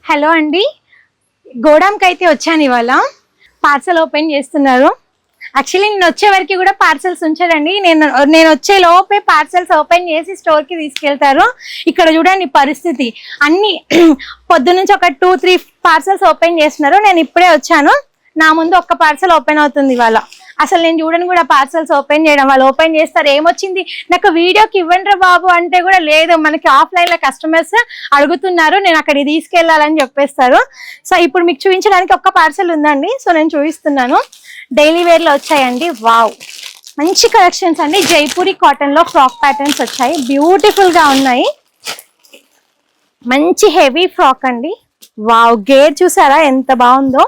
Hello అండి, గోడాంకి అయితే వచ్చాను. ఇవాళ పార్సల్ ఓపెన్ చేస్తున్నారు. యాక్చువల్లీ నేను వచ్చే వరకు కూడా పార్సల్స్ ఉంచారండి. నేను వచ్చే లోపే పార్సల్స్ ఓపెన్ చేసి స్టోర్కి తీసుకెళ్తారు. ఇక్కడ చూడండి పరిస్థితి అన్ని పొద్దు నుంచి ఒక 2-3 పార్సల్స్ ఓపెన్ చేస్తున్నారు. నేను ఇప్పుడే వచ్చాను, నా ముందు ఒక్క పార్సల్ ఓపెన్ అవుతుంది ఇవాళ. అసలు నేను చూడను కూడా పార్సల్స్ ఓపెన్ చేయడం. వాళ్ళు ఓపెన్ చేస్తారు, ఏమొచ్చింది నాకు వీడియోకి ఇవ్వండి రా బాబు అంటే కూడా లేదు. మనకి ఆఫ్లైన్ లో కస్టమర్స్ అడుగుతున్నారు, నేను అక్కడికి తీసుకెళ్లాలని చెప్పేస్తారు. సో ఇప్పుడు మీకు చూపించడానికి ఒక్క పార్సల్ ఉందండి. సో నేను చూపిస్తున్నాను. డైలీ వేర్ లో వచ్చాయండి. వావ్, మంచి కలెక్షన్స్ అండి. జైపూరి కాటన్ లో ఫ్రాక్ ప్యాటర్న్స్ వచ్చాయి, బ్యూటిఫుల్ గా ఉన్నాయి. మంచి హెవీ ఫ్రాక్ అండి. వావ్, గేర్ చూసారా ఎంత బాగుందో,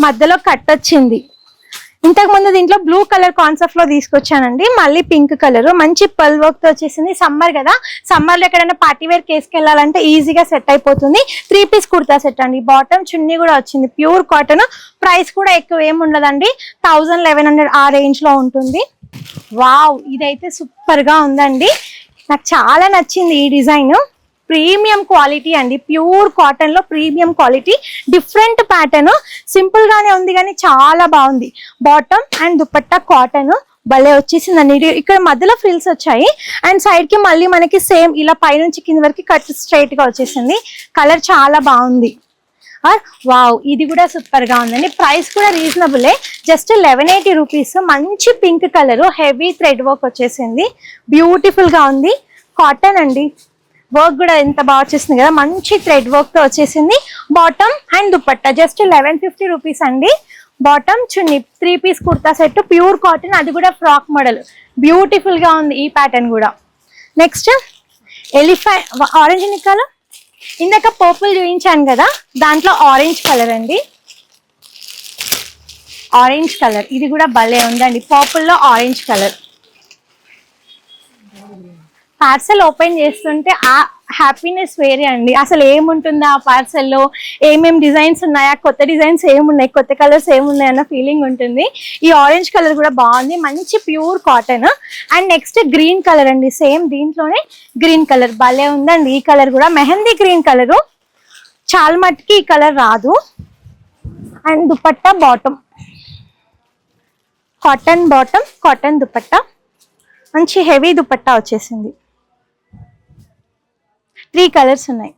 మధ్యలో కట్ వచ్చింది. ఇంతకు ముందు దీంట్లో బ్లూ కలర్ కాన్సెప్ట్ లో తీసుకొచ్చానండి. మళ్ళీ పింక్ కలర్ మంచి పల్ వర్క్ తో వచ్చేసింది. సమ్మర్ కదా, సమ్మర్ లో ఎక్కడైనా పార్టీ వేర్ కేసుకెళ్ళాలంటే ఈజీగా సెట్ అయిపోతుంది. 3 పీస్ కుర్తా సెట్ అండి. బాటమ్ చున్నీ కూడా వచ్చింది, ప్యూర్ కాటన్. ప్రైస్ కూడా ఎక్కువ ఏమి ఉండదండి, 1000-1100 ఆ రేంజ్ లో ఉంటుంది. వావ్, ఇదైతే సూపర్ గా ఉందండి. నాకు చాలా నచ్చింది ఈ డిజైన్. ప్రీమియం క్వాలిటీ అండి, ప్యూర్ కాటన్ లో premium quality. Different pattern, simple గానే ఉంది కానీ చాలా బాగుంది. బాటమ్ అండ్ దుపట్టా కాటన్ భలే వచ్చేసిందండి. ఇక్కడ మధ్యలో ఫ్రిల్స్ వచ్చాయి అండ్ సైడ్ కి మళ్ళీ మనకి సేమ్ ఇలా పైనుంచి కింద వరకు కట్ స్ట్రైట్ గా వచ్చేసింది. కలర్ చాలా బాగుంది. వావ్, ఇది కూడా సూపర్ గా ఉందండి. ప్రైస్ కూడా రీజనబులే, జస్ట్ 1180 రూపీస్. మంచి pink colour, heavy thread work వచ్చేసింది, బ్యూటిఫుల్ గా ఉంది. కాటన్ అండి, వర్క్ కూడా ఎంత బాగా వచ్చేసింది కదా, మంచి థ్రెడ్ వర్క్ తో వచ్చేసింది. Bottom and dupatta just 1150 rupees అండి. Bottom chunni 3 piece kurta set, pure cotton, అది కూడా ఫ్రాక్ మోడల్. బ్యూటిఫుల్ గా ఉంది ఈ ప్యాటర్న్ కూడా. నెక్స్ట్ ఎలిఫెంట్ ఆరెంజ్ నిక్కల, ఇందాక పర్పుల్ చూపించాను కదా, దాంట్లో ఆరెంజ్ కలర్ అండి. ఆరెంజ్ కలర్, ఇది కూడా భలే ఉందండి, పర్పుల్ లో ఆరెంజ్ కలర్. పార్సల్ ఓపెన్ చేస్తుంటే ఆ హ్యాపీనెస్ వేరే అండి. అసలు ఏముంటుందా ఆ పార్సల్లో, ఏమేమి డిజైన్స్ ఉన్నాయా, కొత్త డిజైన్స్ ఏమున్నాయి, కొత్త కలర్స్ ఏమున్నాయి అన్న ఫీలింగ్ ఉంటుంది. ఈ ఆరెంజ్ కలర్ కూడా బాగుంది, మంచి pure cotton. And next green colour అండి, సేమ్ దీంట్లోనే గ్రీన్ కలర్ భలే ఉందండి. ఈ కలర్ కూడా మెహందీ గ్రీన్ కలరు, చాలా మట్టుకి ఈ కలర్ రాదు. And dupatta bottom cotton, bottom cotton dupatta, మంచి హెవీ దుపట్టా వచ్చేసింది. 3 కలర్స్ ఉన్నాయి.